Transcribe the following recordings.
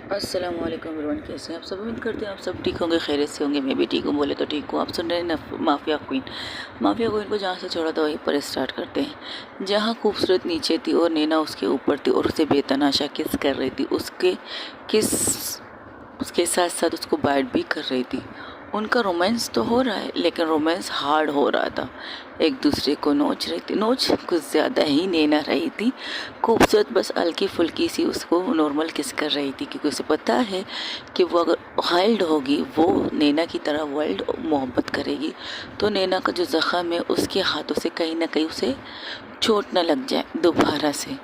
अस्सलाम वालेकुम एवरीवन, कैसे हैं आप सब। उम्मीद करते हैं आप सब ठीक होंगे, खैरियत से होंगे। मैं भी ठीक हूँ, बोले तो ठीक हूँ। आप सुन रहे हैं माफिया क्वीन। माफिया क्वीन को जहाँ से छोड़ा था वहीं पर स्टार्ट करते हैं। जहाँ खूबसूरत नीचे थी और नैना उसके ऊपर थी और उसे बेतनाशा किस कर रही थी। किस उसके साथ साथ उसको बाइट भी कर रही थी। उनका रोमांस तो हो रहा है, लेकिन रोमांस हार्ड हो रहा था। एक दूसरे को नोच रही थी, नोच कुछ ज़्यादा ही नैना रही थी। खूबसूरत बस हल्की फुल्की सी उसको नॉर्मल किस कर रही थी, क्योंकि उसे पता है कि वो अगर वाइल्ड होगी, वो नैना की तरह वाइल्ड मोहब्बत करेगी, तो नैना का जो ज़ख़म है उसके हाथों से कहीं ना कहीं उसे चोट न लग जाए दोबारा से।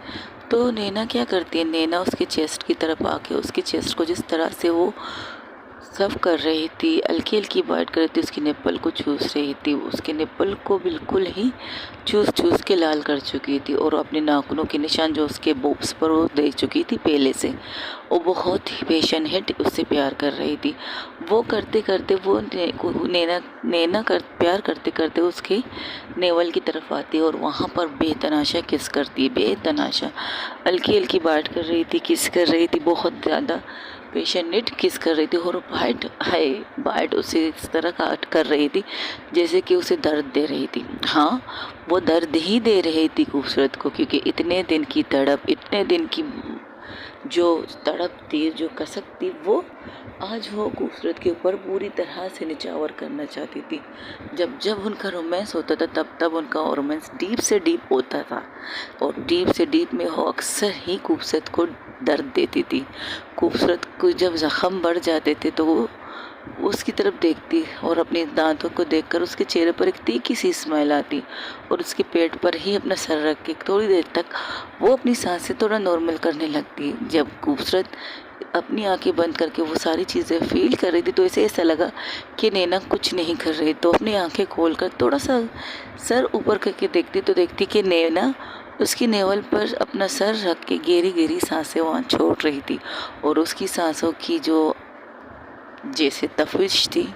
तो नैना क्या करती है, नैना उसके चेस्ट की तरफ आके उसके चेस्ट को जिस तरह से वो सब कर रही थी, हल्की हल्की बाइट कर रही थी, उसकी निप्पल को चूस रही थी, उसके निप्पल को बिल्कुल ही चूस चूस के लाल कर चुकी थी। और अपने नाखूनों के निशान जो उसके बोब्स पर वो दे चुकी थी पहले से। वो बहुत ही पेशेंट उससे प्यार कर रही थी। वो करते करते वो नैना कर प्यार करते करते उसके नेवल की तरफ आती है और वहाँ पर बेतनाशा किस करती है, बेतनाशा हल्की हल्की बाइट कर रही थी, किस कर रही थी, बहुत ज़्यादा पेशेंट किस कर रही थी। और बाइट उसे इस तरह काट कर रही थी जैसे कि उसे दर्द दे रही थी। हाँ, वो दर्द ही दे रही थी खूबसूरत को, क्योंकि इतने दिन की तड़प, इतने दिन की जो तड़प थी, जो कसक थी, वो आज वो खूबसूरत के ऊपर पूरी तरह से निछावर करना चाहती थी। जब जब उनका रोमांस होता था तब तब उनका रोमांस डीप से डीप होता था, और डीप से डीप में वो अक्सर ही खूबसूरत को दर्द देती थी। खूबसूरत को जब ज़ख़म बढ़ जाते थे तो वो उसकी तरफ देखती और अपने दांतों को देखकर उसके चेहरे पर एक तीखी सी स्माइल आती, और उसके पेट पर ही अपना सर रख के थोड़ी देर तक वो अपनी सांसें थोड़ा नॉर्मल करने लगती। जब खूबसूरत अपनी आंखें बंद करके वो सारी चीज़ें फील कर रही थी, तो इसे ऐसा लगा कि नैना कुछ नहीं कर रही। तो अपनी आंखें खोलकर थोड़ा सा सर ऊपर करके देखती तो देखती कि नैना उसकी नेवल पर अपना सर रख के गहरी गहरी सांसें वहाँ छोड़ रही थी। और उसकी सांसों की जो जैसे तपिश थी,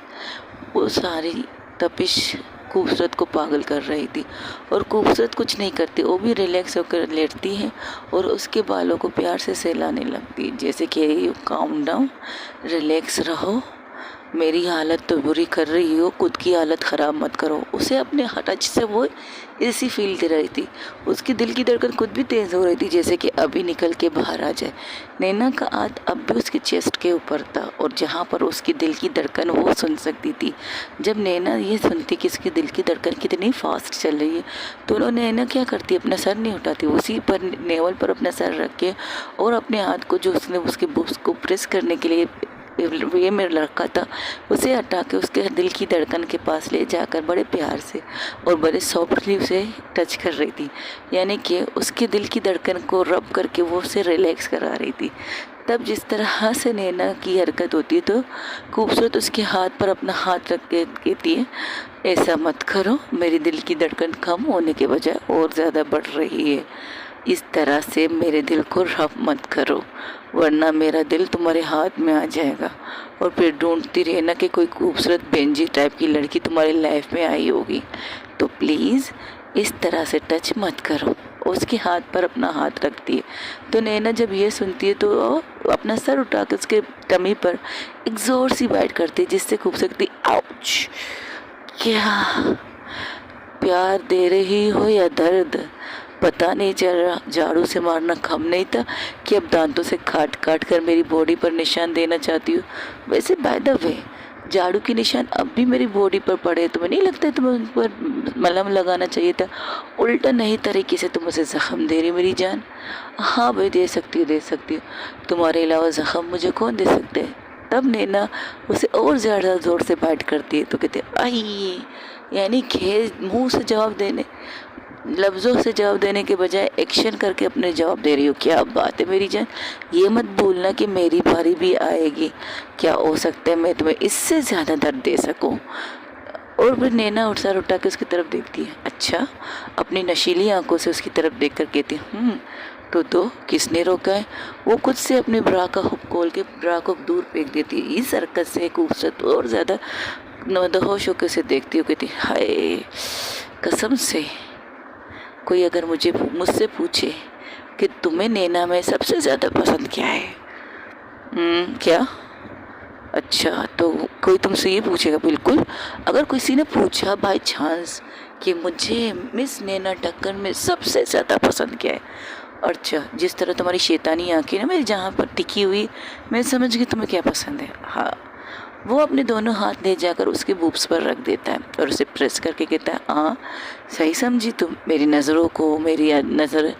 वो सारी तपिश खूबसूरत को पागल कर रही थी। और खूबसूरत कुछ नहीं करती, वो भी रिलैक्स होकर लेटती है और उसके बालों को प्यार से सहलाने लगती, जैसे कि काम डाउन, रिलैक्स रहो, मेरी हालत तो बुरी कर रही हो, खुद की हालत ख़राब मत करो। उसे अपने टच से वो ऐसी फील दे रही थी। उसकी दिल की धड़कन खुद भी तेज़ हो रही थी, जैसे कि अभी निकल के बाहर आ जाए। नैना का हाथ अब भी उसके चेस्ट के ऊपर था, और जहाँ पर उसकी दिल की धड़कन वो सुन सकती थी। जब नैना ये सुनती कि इसकी दिल की धड़कन कितनी फास्ट चल रही है, तो नैना क्या करती, अपना सर नहीं उठाती, उसी पर नेवल पर अपना सर रख के और अपने हाथ को जो उसने उसके बुक्स को प्रेस करने के लिए ये में रखा था, उसे हटा के उसके दिल की धड़कन के पास ले जाकर बड़े प्यार से और बड़े सॉफ्टली उसे टच कर रही थी। यानी कि उसके दिल की धड़कन को रब करके वो उसे रिलैक्स करा रही थी। तब जिस तरह से नैना की हरकत होती है, तो खूबसूरत उसके हाथ पर अपना हाथ रख के कहती है, ऐसा मत करो, मेरी दिल की धड़कन कम होने के बजाय और ज़्यादा बढ़ रही है। इस तरह से मेरे दिल को रब मत करो, वरना मेरा दिल तुम्हारे हाथ में आ जाएगा और फिर ढूंढती रहना कि कोई खूबसूरत बेंजी टाइप की लड़की तुम्हारी लाइफ में आई होगी। तो प्लीज़ इस तरह से टच मत करो। उसके हाथ पर अपना हाथ रखती है। तो नैना जब ये सुनती है तो अपना सर उठा के उसके टमी पर एक ज़ोर सी बाइट करती है, जिससे खूबसूरती आउच, क्या प्यार दे रही हो या दर्द, पता नहीं चल रहा। झाड़ू से मारना कम नहीं था कि अब दांतों से काट काट कर मेरी बॉडी पर निशान देना चाहती हूँ। वैसे बाय द वे, झाड़ू के निशान अब भी मेरी बॉडी पर पड़े, तुम्हें नहीं लगता है तुम्हें उन पर मलहम लगाना चाहिए था? उल्टा नई तरीके से तुम उसे ज़ख़म दे रही मेरी जान। हाँ भाई, दे सकती हो, दे सकती हो, तुम्हारे अलावा ज़ख़म मुझे कौन दे सकते हैं? तब नैना उसे और ज़्यादा ज़ोर से बाइट करती है, तो कहते आई, यानी खेल मुंह से जवाब देने, लफ्ज़ों से जवाब देने के बजाय एक्शन करके अपने जवाब दे रही हो। क्या बात है मेरी जान, ये मत भूलना कि मेरी बारी भी आएगी। क्या हो सकता है मैं तुम्हें इससे ज़्यादा दर्द दे सकूं? और फिर नैना सर उठा के उसकी तरफ देखती है। अच्छा, अपनी नशीली आंखों से उसकी तरफ देख कर कहती है, तो किसने रोका है? वो खुद से अपने ब्रा का हुक खोल के ब्रा को दूर फेंक देती है। इस हरकत से खूबसूरत और ज़्यादा नदहोश होकर उसे देखती हो, कहती हाय, कसम से कोई अगर मुझसे पूछे कि तुम्हें नैना में सबसे ज़्यादा पसंद क्या है, क्या? अच्छा, तो कोई तुमसे ये पूछेगा? बिल्कुल। अगर किसी ने पूछा बाय चांस कि मुझे मिस नैना टक्कर में सबसे ज़्यादा पसंद क्या है? अच्छा, जिस तरह तुम्हारी शैतानी आँखें ना मेरी जहाँ पर टिकी हुई, मैं समझ गई तुम्हें क्या पसंद है। हाँ, वो अपने दोनों हाथ ले जाकर उसके बूब्स पर रख देता है और उसे प्रेस करके कहता है, हाँ सही समझी तुम मेरी नज़रों को, मेरी नज़र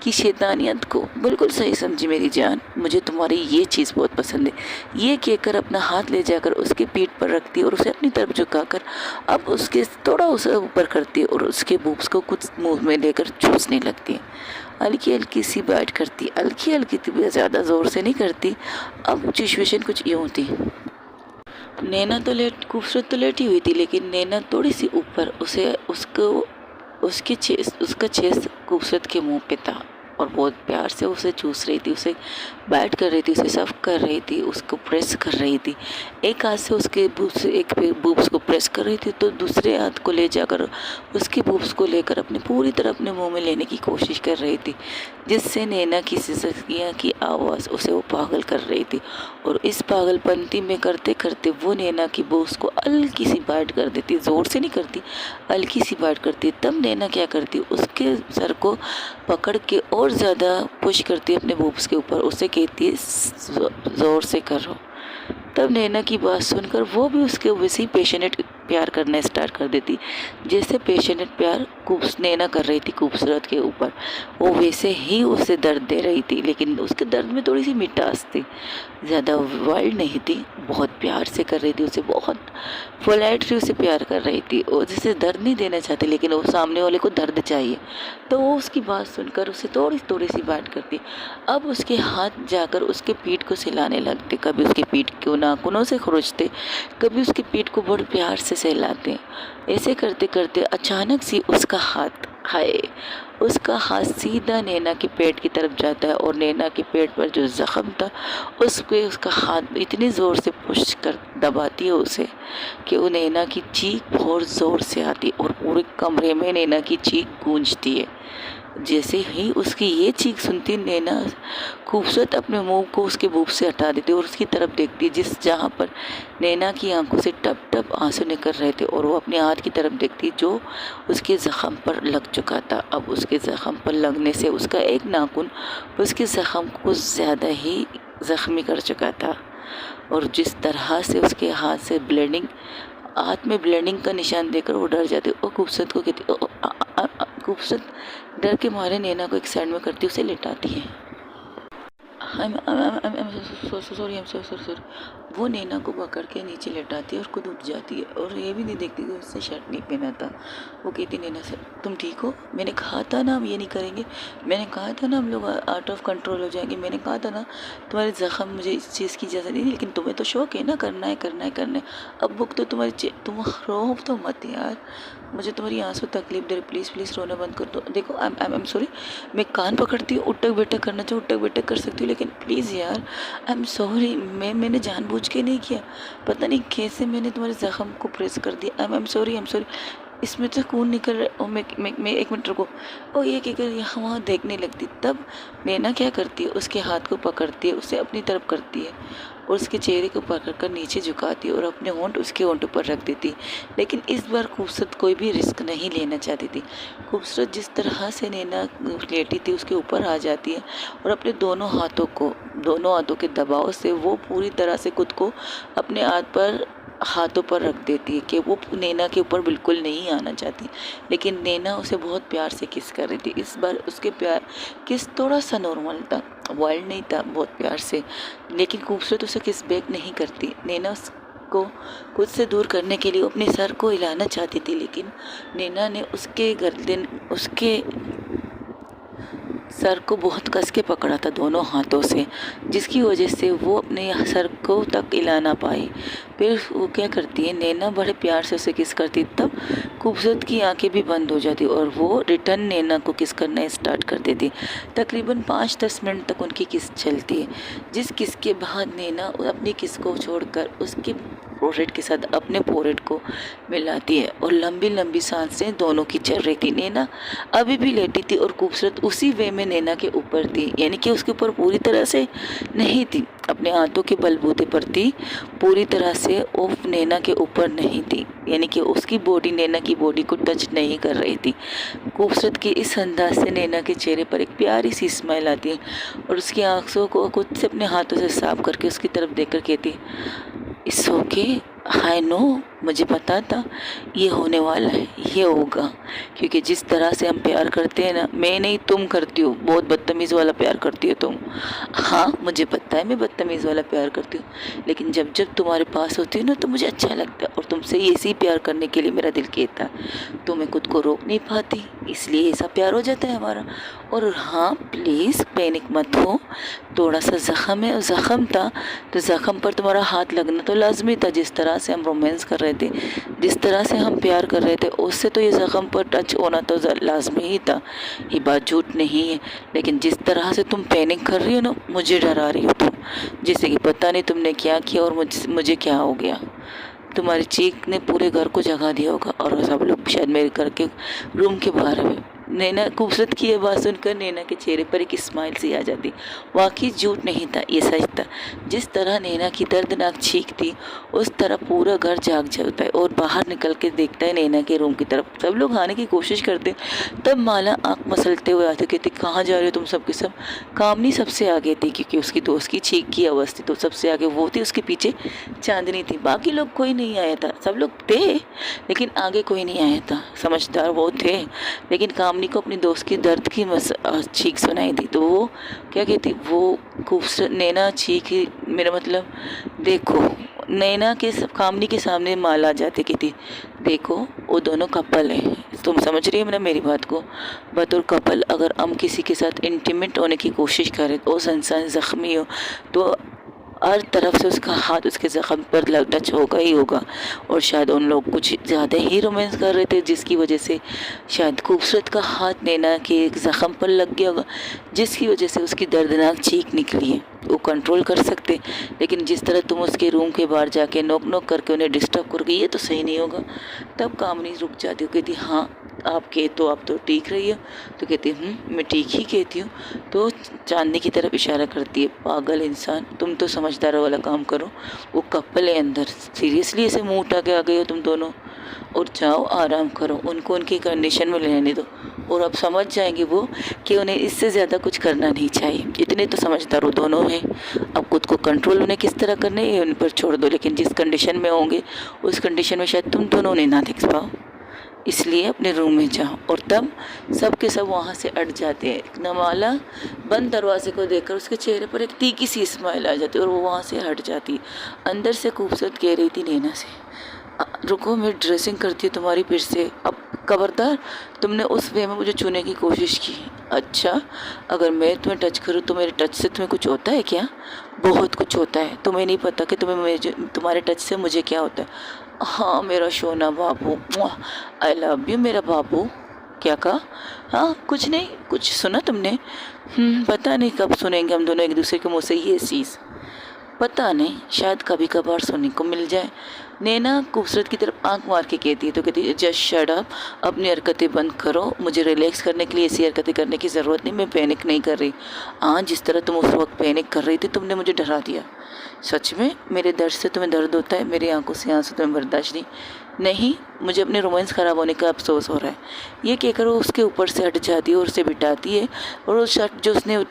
की शैतानियत को बिल्कुल सही समझी मेरी जान। मुझे तुम्हारी ये चीज़ बहुत पसंद है। ये कहकर अपना हाथ ले जाकर उसके पीठ पर रखती है और उसे अपनी तरफ झुकाकर अब उसके थोड़ा उसे ऊपर करती है और उसके बूब्स को कुछ मुंह में लेकर चूसने लगती है। हल्की हल्की सी बाइट करती, हल्की हल्की थी, ज़्यादा ज़ोर से नहीं करती। अब सिचुएशन कुछ यूँ थी। नैना तो खूबसूरत तो लेटी हुई थी, लेकिन नैना थोड़ी सी ऊपर उसे उसको उसका चेस्ट खूबसूरत के मुंह पे था और बहुत प्यार से उसे चूस रही थी, उसे बैट कर रही थी, उसे सफ कर रही थी, उसको प्रेस कर रही थी। एक हाथ से उसके बूब्स को प्रेस कर रही थी तो दूसरे हाथ को ले जाकर उसके बूब्स को लेकर अपने पूरी तरह अपने मुंह में लेने की कोशिश कर रही थी, जिससे नैना की सिसकियाँ की आवाज़ उसे वो पागल कर रही थी। और इस पागलपंती में करते करते वो नैना की बूब्स को हल्की सी बाइट कर देती, ज़ोर से नहीं करती, हल्की सी बाइट करती। तब नैना क्या करती, उसके सर को पकड़ के और ज़्यादा पुश करती अपने बूब्स के ऊपर, उसे कहती है ज़ोर से करो। तब नैना की बात सुनकर वो भी उसके वैसे ही पेशेनेट प्यार करना स्टार्ट कर देती, जैसे पेशेनेट प्यार नैना कर रही थी खूबसूरत के ऊपर, वो वैसे ही उसे दर्द दे रही थी, लेकिन उसके दर्द में थोड़ी सी मिठास थी, ज़्यादा वाइल्ड नहीं थी। बहुत प्यार से कर रही थी उसे, बहुत पोलाइटली उसे प्यार कर रही थी और जिसे दर्द नहीं देना चाहती, लेकिन वो सामने वाले को दर्द चाहिए, तो वो उसकी बात सुनकर उसे थोड़ी थोड़ी सी बात करती। अब उसके हाथ जाकर उसके पीठ को सहलाने लगते, कभी उसकी पीठ को नाखूनों से खरोचते, कभी उसकी पीठ को बड़े प्यार से सहलाते। ऐसे करते करते अचानक से उसका हाथ, हाय, उसका हाथ सीधा नैना के पेट की तरफ जाता है और नैना के पेट पर जो ज़ख्म था उस पे उसका हाथ इतनी ज़ोर से पुश कर दबाती है उसे कि वो नैना की चीख बहुत ज़ोर से आती और पूरे कमरे में नैना की चीख गूंजती है। जैसे ही उसकी ये चीख सुनती, नैना खूबसूरत अपने मुंह को उसके बूब से हटा देती और उसकी तरफ देखती, जिस जहाँ पर नैना की आंखों से टप टप आंसू निकल रहे थे, और वो अपने हाथ की तरफ देखती जो उसके ज़ख़म पर लग चुका था। अब उसके ज़ख़म पर लगने से उसका एक नाखून उसके ज़ख़म को ज़्यादा ही ज़ख्मी कर चुका था, और जिस तरह से उसके हाथ से ब्लीडिंग, हाथ में ब्लीडिंग का निशान देकर वो डर जाती और खूबसूरत को कहती, खूबसूरत डर के मारे नैना को एक साइड में करती उसे लेटाती है। सॉरी। वो नैना को पकड़ के नीचे लेटाती है और खुद उठ जाती है और ये भी नहीं देखती कि उससे शर्ट नहीं पहना था। वो कहती नैना से, तुम ठीक हो? मैंने कहा था ना हम ये नहीं करेंगे, मैंने कहा था ना हम लोग आउट ऑफ कंट्रोल हो जाएंगे, मैंने कहा था ना तुम्हारे ज़ख्म मुझे इस चीज़ की इजाज़त नहीं, लेकिन तुम्हें तो शौक है ना, करना है करना है करना है। अब बुक तो तुम रो तो मत यार, मुझे तुम्हारी आंसू तकलीफ दे रही, प्लीज़ रोना बंद कर दो। देखो आई एम सॉरी, मैं कान पकड़ती हूँ, उठक बैठक करना चाहो उठक बैठक कर सकती हूँ, लेकिन प्लीज़ यार आई एम सॉरी, मैंने जानबूझ के नहीं किया, पता नहीं कैसे मैंने तुम्हारे ज़ख्म को प्रेस कर दिया। आई एम सॉरी इसमें तो खून निकल रहा है। मैं एक मिनट रुको। और ये कहकर यहाँ वहाँ देखने लगती। तब नैना क्या करती है, उसके हाथ को पकड़ती है, उसे अपनी तरफ करती है और उसके चेहरे को पकड़कर नीचे झुकाती है और अपने होंठ उसके होंठ पर रख देती। लेकिन इस बार खूबसूरत कोई भी रिस्क नहीं लेना चाहती थी। खूबसूरत जिस तरह से नैना लेटी थी उसके ऊपर आ जाती है और अपने दोनों हाथों के दबाव से वो पूरी तरह से खुद को अपने हाथों पर रख देती है कि वो नैना के ऊपर बिल्कुल नहीं आना चाहती। लेकिन नैना उसे बहुत प्यार से किस कर रही थी। इस बार उसके प्यार किस थोड़ा सा नॉर्मल था, वाइल्ड नहीं था, बहुत प्यार से, लेकिन खूबसूरत उसे किस बैक नहीं करती। नैना उसको खुद से दूर करने के लिए अपने सर को हिलाना चाहती थी, लेकिन नैना ने उसके सर को बहुत कस के पकड़ा था दोनों हाथों से, जिसकी वजह से वो अपने सर को तक हिला ना पाई। फिर वो क्या करती है, नैना बड़े प्यार से उसे किस करती, तब खूबसूरत की आंखें भी बंद हो जाती और वो रिटर्न नैना को किस करना स्टार्ट कर देती। तकरीबन 5-10 मिनट तक उनकी किस चलती है, जिस किस के बाद नैना अपनी किस को छोड़कर उसके फोरहेड के साथ अपने फोरहेड को मिलाती है और लंबी लंबी सांसें दोनों की चल रही थी। नैना अभी भी लेटी थी और खूबसूरत उसी वे में नैना के ऊपर थी, यानी कि उसके ऊपर पूरी तरह से नहीं थी, अपने हाथों के बलबूते पर थी, पूरी तरह से वो नैना के ऊपर नहीं थी, यानी कि उसकी बॉडी नैना की बॉडी को टच नहीं कर रही थी। खूबसूरत की इस अंदाज से नैना के चेहरे पर एक प्यारी सी स्माइल आती है और उसकी आंखों को खुद से अपने हाथों से साफ करके उसकी तरफ देखकर कहती है, इट्स ओके, आई नो, मुझे पता था ये होने वाला है, ये होगा, क्योंकि जिस तरह से हम प्यार करते हैं ना, मैं नहीं तुम करती हो, बहुत बदतमीज़ वाला प्यार करती हो तुम। हाँ मुझे पता है मैं बदतमीज़ वाला प्यार करती हूँ, लेकिन जब जब तुम्हारे पास होती हूँ ना तो मुझे अच्छा लगता है और तुमसे ऐसे ही प्यार करने के लिए मेरा दिल कहता है, तो मैं खुद को रोक नहीं पाती, इसलिए ऐसा प्यार हो जाता है हमारा। और हाँ प्लीज़ पैनिक मत हो, थोड़ा सा ज़ख़म है, ज़ख़म था तो ज़ख़म पर तुम्हारा हाथ लगना तो लाजमी था। जिस तरह से हम रोमांस कर रहे थे, जिस तरह से हम प्यार कर रहे थे, उससे तो ये ज़ख़म पर टच होना तो लाजमी ही था, ये बात झूठ नहीं है। लेकिन जिस तरह से तुम पैनिक कर रही हो ना, मुझे डरा रही हो तुम, जैसे कि पता नहीं तुमने क्या किया और मुझे क्या हो गया। तुम्हारी चीख ने पूरे घर को जगा दिया होगा और सब लोग शायद मेरे घर के रूम के बाहर हुए। नैना खूबसूरत की ये बात सुनकर नैना के चेहरे पर एक स्माइल सी आ जाती। वाकई झूठ नहीं था, ये सच था। जिस तरह नैना की दर्दनाक चीख थी, उस तरह पूरा घर जाग जाता है और बाहर निकल के देखता है नैना के रूम की तरफ। सब लोग आने की कोशिश करते, तब माला आँख मसलते हुए आते, कहती कहाँ जा रहे हो तुम सब के सब। कामनी सबसे आगे थी क्योंकि उसकी दोस्त की चीख की आवाज़ थी, तो सबसे आगे वो थी, उसके पीछे चांदनी थी, बाकी लोग कोई नहीं आया था। सब लोग थे लेकिन आगे कोई नहीं आया था, समझदार वो थे। लेकिन कामनी को अपनी दोस्त की दर्द की चीख सुनाई दी, तो वो क्या कहती, वो खूबसूरत नैना चीखी, मेरा मतलब देखो, नैना के कामनी के सामने माला आ जाती, कहती देखो वो दोनों कपल है, तुम समझ रही हो ना मेरी बात को। बतौर कपल अगर हम किसी के साथ इंटीमेट होने की कोशिश करें, वो इंसान ज़ख्मी हो तो हर तरफ से उसका हाथ उसके ज़ख़म पर टच होगा ही होगा। और शायद उन लोग कुछ ज़्यादा ही रोमांस कर रहे थे, जिसकी वजह से शायद खूबसूरत का हाथ नैना के एक ज़ख़म पर लग गया होगा, जिसकी वजह से उसकी दर्दनाक चीख निकली है। वो कंट्रोल कर सकते, लेकिन जिस तरह तुम उसके रूम के बाहर जाके नोक नोक करके उन्हें डिस्टर्ब करोगे, ये तो सही नहीं होगा। तब कामनी रुक जाती हो, कहती हाँ आप तो ठीक रही हो, तो कहती मैं ठीक ही कहती हूँ। तो चांदनी की तरफ इशारा करती है, पागल इंसान, तुम तो समझदार वाला काम करो, वो कपल है अंदर, सीरियसली ऐसे मुंह उठा के आ गए हो तुम दोनों, और जाओ आराम करो, उनको उनकी कंडीशन में रहने दो, और अब समझ जाएंगे वो कि उन्हें इससे ज़्यादा कुछ करना नहीं चाहिए। इतने तो समझदार वो दोनों हैं, अब खुद को कंट्रोल उन्हें किस तरह करने है उन पर छोड़ दो, लेकिन जिस कंडीशन में होंगे उस कंडीशन में शायद तुम दोनों ने ना देख पाओ, इसलिए अपने रूम में जाओ। और तब सब के सब वहाँ से अट जाते हैं। नमाला बंद दरवाजे को देखकर उसके चेहरे पर एक तीखी सी स्माइल आ जाती है और वो वहाँ से हट जाती। अंदर से खूबसूरत कह रही थी नैना से, रुको मैं ड्रेसिंग करती हूँ तुम्हारी फिर से। अब खबरदार, तुमने उस वे में मुझे छूने की कोशिश की। अच्छा, अगर मैं तुम्हें टच करूँ तो मेरे टच से तुम्हें कुछ होता है क्या? बहुत कुछ होता है, तुम्हें नहीं पता कि तुम्हारे टच से मुझे क्या होता है। हाँ मेरा सोना बाबू, आई लव यू मेरा बाबू। क्या कहा? हाँ कुछ नहीं, कुछ सुना तुमने? पता नहीं कब सुनेंगे हम दोनों एक दूसरे के मुँह से ये चीज़, पता नहीं, शायद कभी कभार सुनने को मिल जाए। नैना खूबसूरत की तरफ आंख मार के कहती है, तो कहती है जस्ट शट अप, अपनी हरकतें बंद करो, मुझे रिलैक्स करने के लिए ऐसी हरकतें करने की ज़रूरत नहीं, मैं पैनिक नहीं कर रही। हाँ जिस तरह तुम उस वक्त पैनिक कर रही थी, तुमने मुझे डरा दिया। सच में मेरे दर्द से तुम्हें दर्द होता है, मेरी आंखों से आंसू तुम्हें बर्दाश्त नहीं, मुझे अपने रोमांस ख़राब होने का अफसोस हो रहा है। ये कहकर वो उसके ऊपर से हट जाती है और उसे बिठाती है, और वो शर्ट जो उसने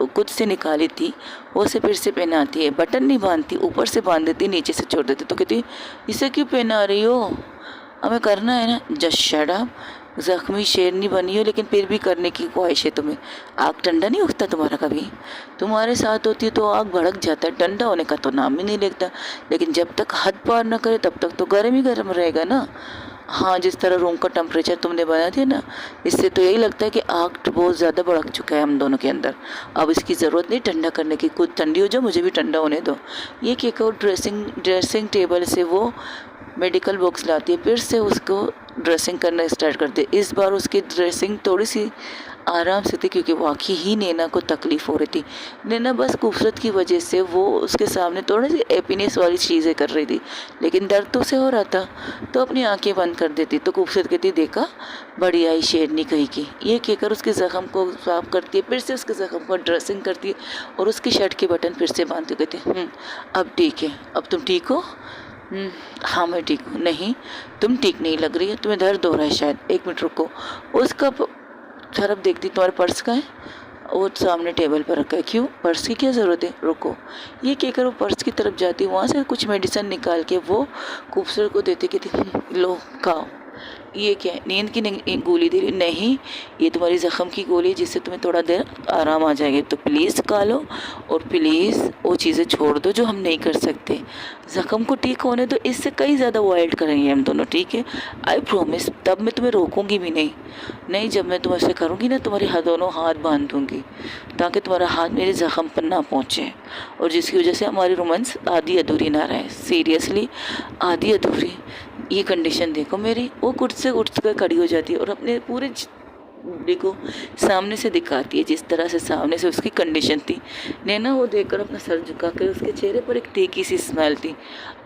खुद से निकाली थी वो उसे फिर से पहनाती है। बटन नहीं बांधती, ऊपर से बांध देती, नीचे से छोड़ देती। तो कहती इसे क्यों पहना रही हो, हमें करना है ना। जस्ट शट अप, ज़ख्मी शेरनी बनी हो लेकिन फिर भी करने की ख्वाहिश है तुम्हें। आग ठंडा नहीं उठता तुम्हारा कभी? तुम्हारे साथ होती है तो आग भड़क जाता है, ठंडा होने का तो नाम ही नहीं लेता। लेकिन जब तक हद पार न करे तब तक तो गर्म ही गर्म रहेगा ना। हाँ जिस तरह रूम का टेम्परेचर तुमने बना दिया ना, इससे तो यही लगता है कि आग बहुत ज़्यादा भड़क चुका है हम दोनों के अंदर। अब इसकी ज़रूरत नहीं ठंडा करने की, खुद ठंडी हो जाओ, मुझे भी ठंडा होने दो। ये कहकर ड्रेसिंग टेबल से वो मेडिकल बॉक्स लाती है, फिर से उसको ड्रेसिंग करना स्टार्ट करती है। इस बार उसकी ड्रेसिंग थोड़ी सी आराम से थी, क्योंकि वाकई ही नैना को तकलीफ़ हो रही थी। नैना बस खूबसूरत की वजह से वो उसके सामने थोड़ी सी हैप्पीनेस वाली चीज़ें कर रही थी, लेकिन दर्द तो उसे हो रहा था। तो अपनी आंखें बंद कर देती तो खूबसूरत कहती, देखा बड़ी आई शेरनी कही की। ये कहकर उसके ज़ख्म को साफ करती है, फिर से उसके ज़ख्म को ड्रेसिंग करती है और उसकी शर्ट के बटन फिर से बांधती कहती है, अब ठीक है, अब तुम ठीक हो? हाँ मैं ठीक हूँ। नहीं, तुम ठीक नहीं लग रही है, तुम्हें दर्द हो रहा है शायद, 1 मिनट रुको। उसका तरफ देखती, तुम्हारे पर्स का है? वो सामने टेबल पर रखा है। क्यों, पर्स की क्या ज़रूरत है, रुको। ये कहकर वो पर्स की तरफ जाती, वहाँ से कुछ मेडिसिन निकाल के वो खूबसूरत को देती, कहती लो खाओ। ये क्या है, नींद की गोली दे रही? नहीं, ये तुम्हारी ज़ख्म की गोली है, जिससे तुम्हें थोड़ा देर आराम आ जाएगा। तो प्लीज़ खा लो और प्लीज़ वो चीज़ें छोड़ दो जो हम नहीं कर सकते। ज़ख्म को ठीक होने दो, इससे कई ज़्यादा अवॉइड करेंगे हम दोनों, ठीक है? I promise. तब मैं तुम्हें रोकूंगी भी नहीं। नहीं, जब मैं तुम्हें ऐसे करूँगी ना, तुम्हारे दोनों हाथ बांध दूँगी ताकि तुम्हारा हाथ मेरे ज़ख्म पर ना पहुँचे, और जिसकी वजह से हमारी रोमांस आधी अधूरी ना रहे। सीरियसली आधी अधूरी। ये कंडीशन देखो मेरी। वो कुर्सी से उठ कर खड़ी हो जाती है और अपने पूरे देखो सामने से दिखाती है, जिस तरह से सामने से उसकी कंडीशन थी। नैना वो देखकर अपना सर झुका कर, उसके चेहरे पर एक तीखी सी स्माइल थी।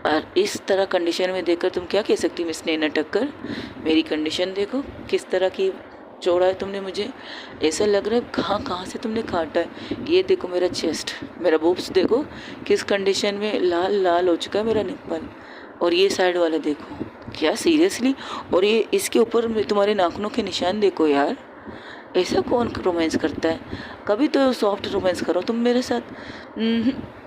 और इस तरह कंडीशन में देखकर तुम क्या कह सकती मिस नैना टक्कर, मेरी कंडीशन देखो किस तरह की जोड़ा है तुमने मुझे। ऐसा लग रहा है कहाँ कहाँ से तुमने काटा है। ये देखो मेरा चेस्ट, मेरा बूब्स देखो किस कंडीशन में लाल लाल हो चुका है मेरा निप्पल। और ये साइड वाला देखो, क्या सीरियसली। और ये इसके ऊपर तुम्हारे नाखूनों के निशान देखो यार। ऐसा कौन रोमांस करता है? कभी तो सॉफ्ट रोमांस करो तुम मेरे साथ।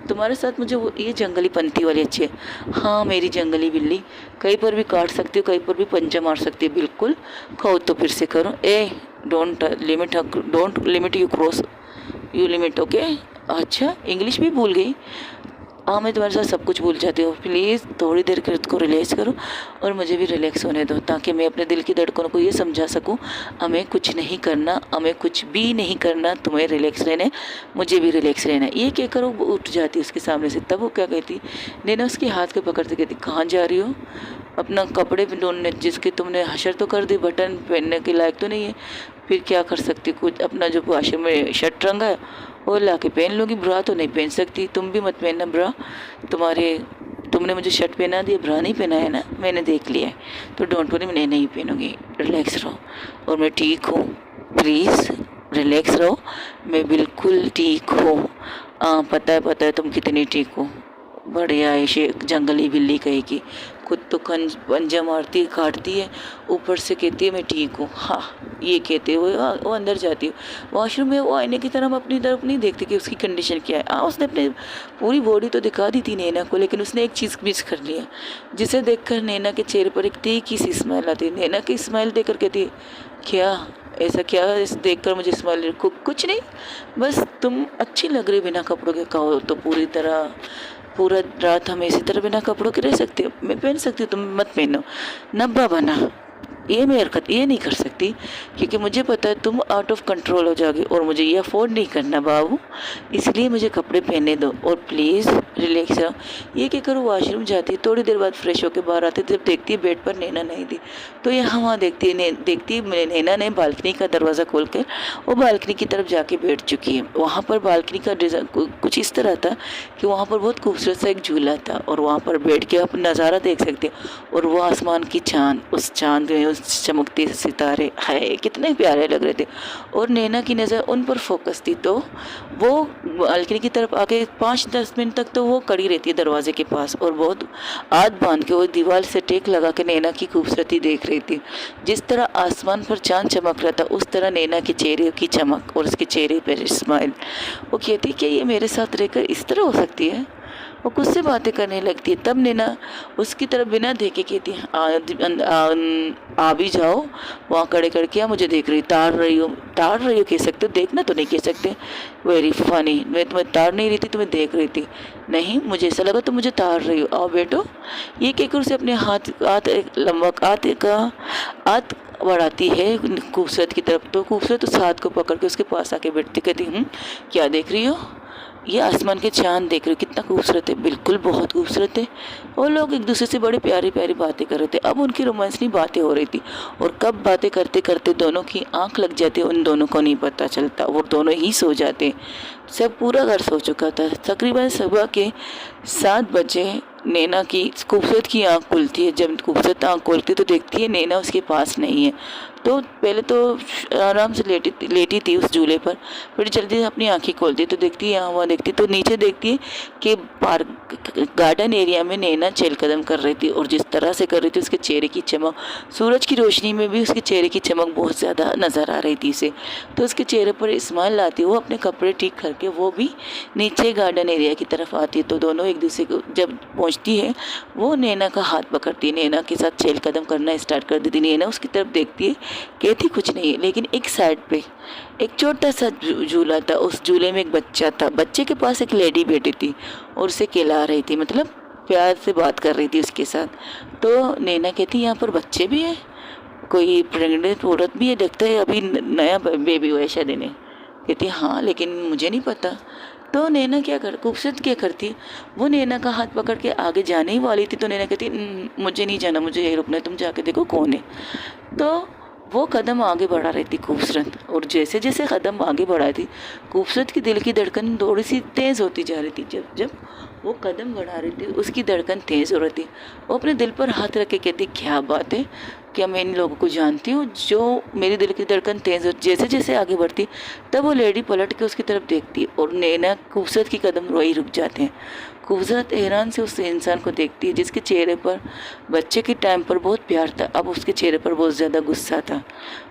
तुम्हारे साथ मुझे वो ये जंगली पंथी वाली अच्छी है। हाँ मेरी जंगली बिल्ली, कहीं पर भी काट सकती हो, कहीं पर भी पंजा मार सकती है। बिल्कुल खाओ तो फिर से करो। Don't limit you cross you limit, okay. अच्छा इंग्लिश भी भूल गई। हाँ मैं तुम्हारे साथ सब कुछ भूल जाती हूँ। प्लीज़ थोड़ी देर खुद को रिलैक्स करो और मुझे भी रिलैक्स होने दो, ताकि मैं अपने दिल की धड़कनों को ये समझा सकूँ हमें कुछ नहीं करना, हमें कुछ भी नहीं करना, तुम्हें रिलैक्स रहना है, मुझे भी रिलैक्स रहना है। ये कहकर वो उठ जाती उसके सामने से। तब वो क्या कहती, नैना उसके हाथ को पकड़ते कहती, कहाँ जा रही हो? अपना कपड़े ढूंढने, जिसके तुमने हशर तो कर दी, बटन पहनने के लायक तो नहीं है। फिर क्या कर सकती, कुछ अपना जो वाशर में शर्ट रंगा है वो ला के पहन लूँगी। ब्रा तो नहीं पहन सकती, तुम भी मत पहनना ब्रा। तुमने मुझे शर्ट पहना दिया, ब्रा नहीं पहना है ना, मैंने देख लिया है। तो डोंट वरी, मैं नहीं पहनूँगी। रिलैक्स रहो और मैं ठीक हूँ, प्लीज़ रिलैक्स रहो, मैं बिल्कुल ठीक हूँ। पता है तुम कितनी ठीक हो। बढ़िया ऐसे जंगली बिल्ली कहेगी, खुद तो पंजा मारती है, काटती है, ऊपर से कहती है मैं ठीक हूँ। हाँ ये कहते हुए वो अंदर जाती है। वॉशरूम में वो आईने की तरफ अपनी तरफ नहीं देखती कि उसकी कंडीशन क्या है। उसने अपनी पूरी बॉडी तो दिखा दी थी नैना को, लेकिन उसने एक चीज़ मिस कर लिया, जिसे देखकर नैना के चेहरे पर एक तीखी सी स्माइल आती है। नैना की स्माइल देखकर कहती है, क्या ऐसा क्या इस देखकर मुझे स्माइल? कुछ नहीं, बस तुम अच्छी लग रही बिना कपड़ों के। कहो तो पूरा रात हम इसी तरह बिना कपड़ों के रह सकते हो? मैं पहन सकती हूँ, तुम मत पहनो। नब्बा बना ये मैं हरकत ये नहीं कर सकती, क्योंकि मुझे पता है तुम आउट ऑफ कंट्रोल हो जाओगे और मुझे ये अफोर्ड नहीं करना बाबू, इसलिए मुझे कपड़े पहनने दो और प्लीज़ रिलैक्स रहो। ये क्या करो, वॉशरूम जाती है, थोड़ी देर बाद फ्रेश होकर बाहर आती है, जब देखती है बेड पर नैना नहीं थी, तो यहाँ वहाँ देखती है नैना ने बालकनी का दरवाज़ा खोल कर वो बालकनी की तरफ जाके बैठ चुकी है। वहाँ पर बालकनी का डिज़ाइन कुछ इस तरह था कि वहाँ पर बहुत खूबसूरत सा एक झूला था, और वहाँ पर बैठ के आप नज़ारा देख सकते हैं। और वो आसमान की चाँद, उस चाँद में उस चमकते सितारे है कितने प्यारे लग रहे थे, और नैना की नज़र उन पर फोकस थी। तो वो बालकनी की तरफ आके 5-10 मिनट तक तो वो खड़ी रहती है दरवाजे के पास, और बहुत हाथ बांध के वो दीवार से टेक लगा के नैना की खूबसूरती देख रही थी। जिस तरह आसमान पर चांद चमक रहा था, उस तरह नैना के चेहरे की चमक और उसके चेहरे पर स्माइल। वो कहती कि ये मेरे साथ रहकर इस तरह हो सकती है। वो कुछ से बातें करने लगती है। तब नैना उसकी तरफ बिना देखे कहती है, आ भी जाओ। वहाँ खड़े करके या मुझे देख रही, ताड़ रही हो कह सकते हो, देखना तो नहीं कह सकते। वेरी फनी, मैं तुम्हें ताड़ नहीं रही थी, तुम्हें देख रही थी। नहीं, मुझे ऐसा लगा तुम मुझे ताड़ रही हो, आओ बैठो। ये कहकर उसे अपने हाथ बढ़ाती है खूबसूरत की तरफ। तो खूबसूरत उस हाथ को पकड़ के उसके पास आके बैठती, कहती क्या देख रही हो? ये आसमान के चाँद देख रहे हो कितना खूबसूरत है, बिल्कुल बहुत खूबसूरत है। वो लोग एक दूसरे से बड़े प्यारी प्यारी बातें कर रहे थे। अब उनकी रोमांसनी बातें हो रही थी और कब बातें करते करते दोनों की आंख लग जाती, उन दोनों को नहीं पता चलता, वो दोनों ही सो जाते। सब पूरा घर सो चुका था। तकरीबन सुबह के 7 बजे नैना की खूबसूरत की आँख खुलती है। जब खूबसूरत आँख खोलती तो देखती है नैना उसके पास नहीं है। तो पहले तो आराम से लेटी थी उस झूले पर, फिर जल्दी से अपनी आँखें खोलती तो देखती है यहाँ वहाँ देखती तो नीचे देखती है कि पार्क गार्डन एरिया में नैना चहलकदम कर रही थी, और जिस तरह से कर रही थी उसके चेहरे की चमक, सूरज की रोशनी में भी उसके चेहरे की चमक बहुत ज़्यादा नज़र आ रही थी उसे। तो उसके चेहरे पर स्माइल लाती, वो अपने कपड़े ठीक करके वो भी नीचे गार्डन एरिया की तरफ आती है। तो दोनों एक दूसरे को जब पहुँचती है, वो नैना का हाथ पकड़ती है, नैना के साथ चहलकदम करना स्टार्ट कर देती। नैना उसकी तरफ देखती है, कहती कुछ नहीं है, लेकिन एक साइड पे एक छोटा सा झूला था। उस झूले में एक बच्चा था, बच्चे के पास एक लेडी बैठी थी और उसे खिला रही थी, मतलब प्यार से बात कर रही थी उसके साथ। तो नैना कहती यहाँ पर बच्चे भी हैं, कोई प्रेग्नेंट औरत भी है, लगता है अभी नया बेबी हुआ है शायद इन्हें। कहती हाँ, लेकिन मुझे नहीं पता। तो नैना खूबसूरत क्या करती, वो नैना का हाथ पकड़ के आगे जाने ही वाली थी। तो नैना कहती मुझे नहीं जाना, मुझे यही रुकना है, तुम जाके देखो कौन है। तो वो कदम आगे बढ़ा रही थी खूबसूरत, और जैसे जैसे कदम आगे बढ़ाई थी खूबसूरत की दिल की धड़कन थोड़ी सी तेज़ होती जा रही थी। जब जब वो कदम बढ़ा रही थी उसकी धड़कन तेज़ हो रही थी। वो अपने दिल पर हाथ रख के कहती क्या बात है, क्या मैं इन लोगों को जानती हूँ जो मेरी दिल की धड़कन तेज़ हो। जैसे जैसे आगे बढ़ती तब वो लेडी पलट के उसकी तरफ देखती और नैना खूबसूरत की कदम वही रुक जाते हैं। खूबसूरत हैरान से उस इंसान को देखती है जिसके चेहरे पर बच्चे के टाइम पर बहुत प्यार था, अब उसके चेहरे पर बहुत ज़्यादा गुस्सा था।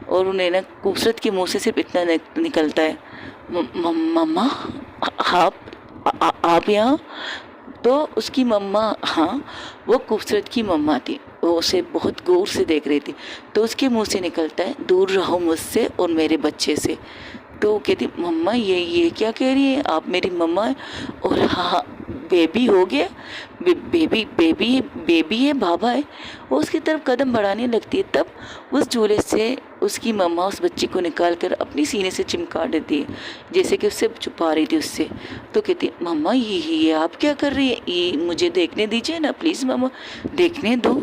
और नैना खूबसूरत के मुंह से सिर्फ इतना निकलता है, मम्मा आप यहाँ। तो उसकी मम्मा, हाँ वो खूबसूरत की मम्मा थी, वो उसे बहुत गौर से देख रही थी। तो उसके मुंह से निकलता है दूर रहो मुझसे और मेरे बच्चे से। तो कहती मम्मा ये क्या कह रही है, आप मेरी मम्मा है। और हाँ बेबी हो गया, बेबी है, बाबा है। वो उसकी तरफ कदम बढ़ाने लगती है, तब उस झूले से उसकी मम्मा उस बच्ची को निकाल कर अपनी सीने से चिमका देती है, जैसे कि उससे छुपा रही थी उससे। तो कहती है मम्मा ये आप क्या कर रही है, ये मुझे देखने दीजिए ना प्लीज़ मम्मा, देखने दो।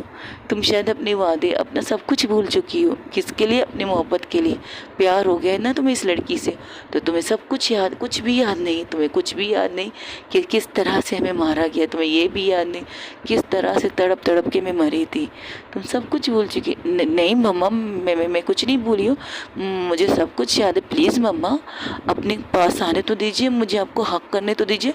तुम शायद अपने वादे अपना सब कुछ भूल चुकी हो, किसके लिए, अपनी मोहब्बत के लिए। प्यार हो गया है ना तुम्हें इस लड़की से, तो तुम्हें सब कुछ याद, कुछ भी याद नहीं, तुम्हें कुछ भी याद नहीं कि किस तरह से हमें मारा गया, तुम्हें ये भी याद नहीं किस तरह से तड़प तड़प के मैं मरी थी। तुम सब कुछ भूल चुकी। नहीं मम्मा, मैं कुछ नहीं भूली हूँ, मुझे सब कुछ याद है। प्लीज़ मम्मा अपने पास आने तो दीजिए, मुझे आपको हक करने तो दीजिए।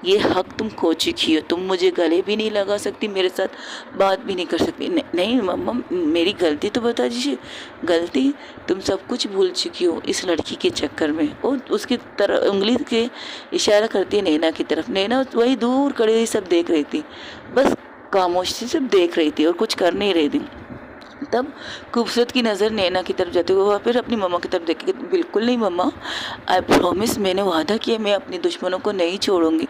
ये हक तुम खो चुकी हो, तुम मुझे गले भी नहीं लगा सकती, मेरे साथ बात भी नहीं कर सकती। नहीं मम्मा मेरी गलती तो बता दीजिए। गलती, तुम सब कुछ भूल चुकी हो इस लड़की के चक्कर में। और उसकी तरफ उंगली के इशारा करती है नैना की तरफ। नैना वही दूर खड़ी हुई सब देख रही थी, बस खामोशी से देख रही थी और कुछ कर नहीं रही थी। तब खूबसूरत की नज़र नैना की तरफ जाते हुए फिर अपनी मम्मा की तरफ देखे, बिल्कुल नहीं मम्मा, आई प्रॉमिस, मैंने वादा किया मैं अपने दुश्मनों को नहीं छोड़ूंगी।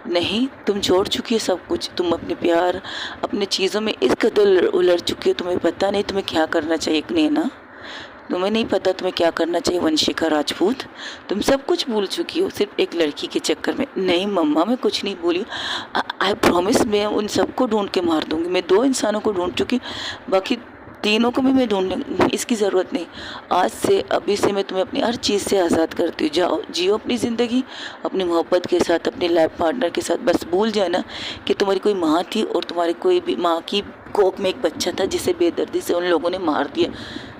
नहीं, तुम छोड़ चुकी है सब कुछ, तुम अपने प्यार अपने चीज़ों में इस कदर उलझ चुकी हो, तुम्हें पता नहीं तुम्हें क्या करना चाहिए नैना, तुम्हें नहीं पता तुम्हें क्या करना चाहिए वंशिका राजपूत। तुम सब कुछ भूल चुकी हो सिर्फ एक लड़की के चक्कर में। नहीं मम्मा मैं कुछ नहीं भूली, आई प्रॉमिस मैं उन सबको ढूंढ के मार दूंगी। मैं 2 इंसानों को ढूंढ चुकी, बाकी तीनों को भी मैं ढूंढने इसकी ज़रूरत नहीं। आज से अभी से मैं तुम्हें अपनी हर चीज़ से आज़ाद करती हूँ। जाओ जियो अपनी ज़िंदगी अपनी मोहब्बत के साथ, अपने लाइफ पार्टनर के साथ। बस भूल जाना कि तुम्हारी कोई माँ थी और तुम्हारी कोई भी माँ की कोख में एक बच्चा था जिसे बेदर्दी से उन लोगों ने मार दिया।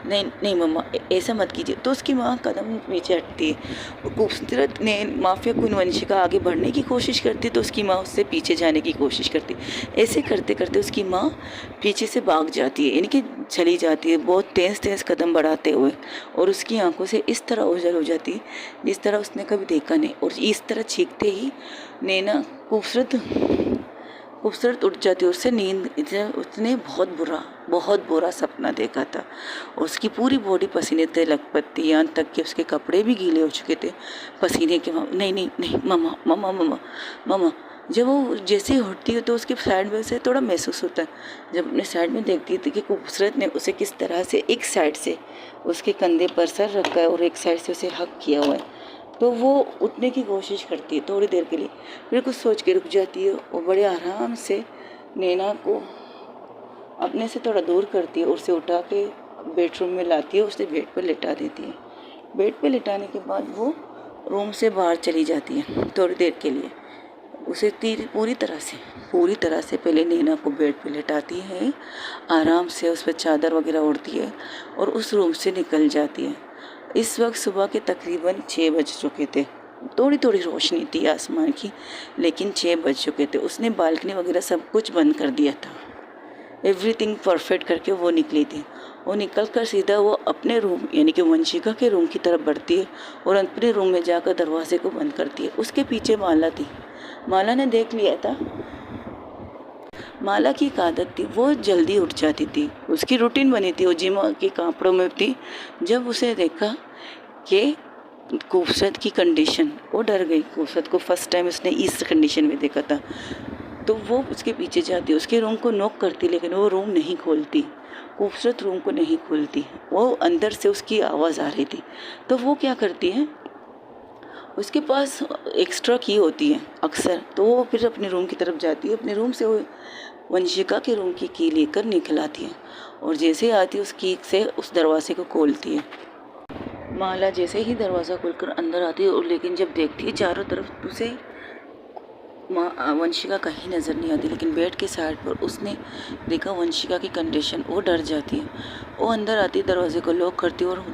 नहीं नहीं मम्मा ऐसा मत कीजिए। तो उसकी माँ कदम पीछे हटती है। खूबसूरत ने माफिया क्वीन वंशिका आगे बढ़ने की कोशिश करती तो उसकी माँ उससे पीछे जाने की कोशिश करती। ऐसे करते करते उसकी माँ पीछे से भाग जाती है, यानी कि चली जाती है बहुत तेज़ तेज़ कदम बढ़ाते हुए, और उसकी आंखों से इस तरह ओझल हो जाती है जिस तरह उसने कभी देखा नहीं। और इस तरह चीखते ही नैना खूबसूरत उठ जाती है उससे नींद। उसने बहुत बुरा सपना देखा था। उसकी पूरी बॉडी पसीने से लथपथ थी, यहाँ तक कि उसके कपड़े भी गीले हो चुके थे पसीने के। नहीं नहीं नहीं मम्मा मम्मा मम्मा मम्मा। जब वो जैसे ही उठती है तो उसके साइड में से थोड़ा महसूस होता है। जब अपने साइड में देखती थी कि खूबसूरत ने उसे किस तरह से एक साइड से उसके कंधे पर सर रखा है और एक साइड से उसे हक किया हुआ है। तो वो उठने की कोशिश करती है थोड़ी देर के लिए, फिर कुछ सोच के रुक जाती है और बड़े आराम से नैना को अपने से थोड़ा दूर करती है और उसे उठा के बेडरूम में लाती है, उसे बेड पर लिटा देती है। बेड पे लिटाने के बाद वो रूम से बाहर चली जाती है थोड़ी देर के लिए। उसे पूरी तरह से पहले नैना को बेड पे लिटाती है, आराम से उस पर चादर वगैरह ओढ़ती है और उस रूम से निकल जाती है। इस वक्त सुबह के तकरीबन 6 बज चुके थे। थोड़ी थोड़ी रोशनी थी आसमान की, लेकिन 6 बज चुके थे। उसने बालकनी वगैरह सब कुछ बंद कर दिया था, एवरीथिंग परफेक्ट करके वो निकली थी। वो निकल कर सीधा वो अपने रूम यानी कि वंशिका के रूम की तरफ बढ़ती है और अपने रूम में जाकर दरवाजे को बंद करती है। उसके पीछे माला थी। माला ने देख लिया था। माला की एक आदत थी, वो जल्दी उठ जाती थी, उसकी रूटीन बनी थी, वो जिम के कपड़ों में थी। जब उसे देखा कि खूबसूरत की कंडीशन, वो डर गई। खूबसूरत को फर्स्ट टाइम उसने इस कंडीशन में देखा था, तो वो उसके पीछे जाती, उसके रूम को नॉक करती, लेकिन वो रूम नहीं खोलती। खूबसूरत रूम को नहीं खोलती, वो अंदर से उसकी आवाज़ आ रही थी। तो वो क्या करती है, उसके पास एक्स्ट्रा की होती है अक्सर, तो वो फिर अपने रूम की तरफ जाती है। अपने रूम से वो वंशिका के रूम की लेकर निकल आती है और जैसे आती है उस की से उस दरवाजे को खोलती है। माला जैसे ही दरवाज़ा खोलकर अंदर आती है और लेकिन जब देखती है चारों तरफ, उसे वंशिका कहीं नज़र नहीं आती। लेकिन बेड के साइड पर उसने देखा वंशिका की कंडीशन, वो डर जाती है। वो अंदर आती है, दरवाजे को लॉक करती है और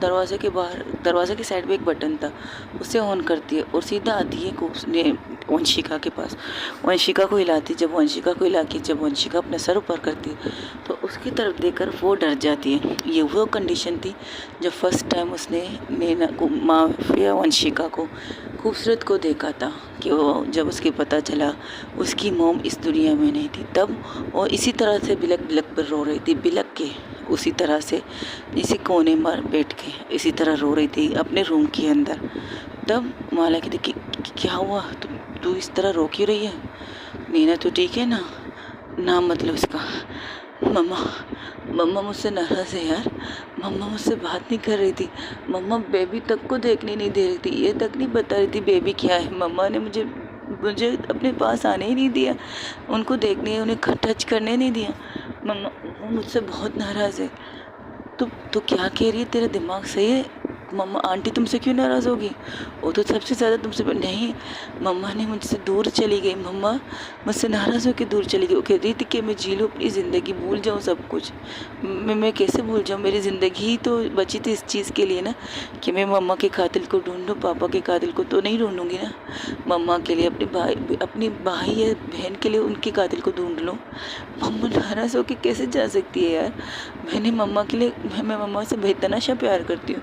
दरवाजे के साइड पे एक बटन था, उसे ऑन करती है और सीधा आती है वंशिका के पास। वंशिका को हिलाती, जब वंशिका अपना सर ऊपर करती है तो उसकी तरफ देखकर वो डर जाती है। ये वो कंडीशन थी जब फर्स्ट टाइम उसने नैना को माफिया वंशिका को खूबसूरत को देखा था, कि वो जब उसके पता चला उसकी मोम इस दुनिया में नहीं थी, तब वो इसी तरह से बिलक बिलक पर रो रही थी, बिलक के उसी तरह से इसी कोने में बैठ के इसी तरह रो रही थी अपने रूम के अंदर। तब माला कहती कि क्या हुआ, तू इस तरह रो क्यों रही है? नीना तो ठीक है ना? नाम मतलब इसका मम्मा मुझसे नाराज़ है यार। मम्मा मुझसे बात नहीं कर रही थी। मम्मा बेबी तक को देखने नहीं दे रही थी, ये तक नहीं बता रही थी बेबी क्या है। मम्मा ने मुझे अपने पास आने ही नहीं दिया, उनको देखने, उन्हें टच करने नहीं दिया। मम्मा मुझसे बहुत नाराज़ है। तो क्या कह रही है, तेरा दिमाग सही है? मम्मा आंटी तुमसे क्यों नाराज़ होगी? वो तो सबसे ज़्यादा तुमसे नहीं, मम्मा ने मुझसे दूर चली गई, मम्मा मुझसे नाराज़ होकर दूर चली गई। वो कह रही थी कि मैं जी लूँ अपनी ज़िंदगी, भूल जाऊँ सब कुछ। मैं कैसे भूल जाऊँ, मेरी ज़िंदगी ही तो बची थी इस चीज़ के लिए ना, कि मैं मम्मा के कातिल को ढूंढूँ, पापा के कातिल को तो नहीं ढूंढूंगी ना। मम्मा के लिए अपनी भाई या बहन के लिए उनके कातिल को ढूंढ लूँ। मम्मा नाराज़ होकर कैसे जा सकती है यार? मैं मम्मा से बेतहाशा प्यार करती हूँ।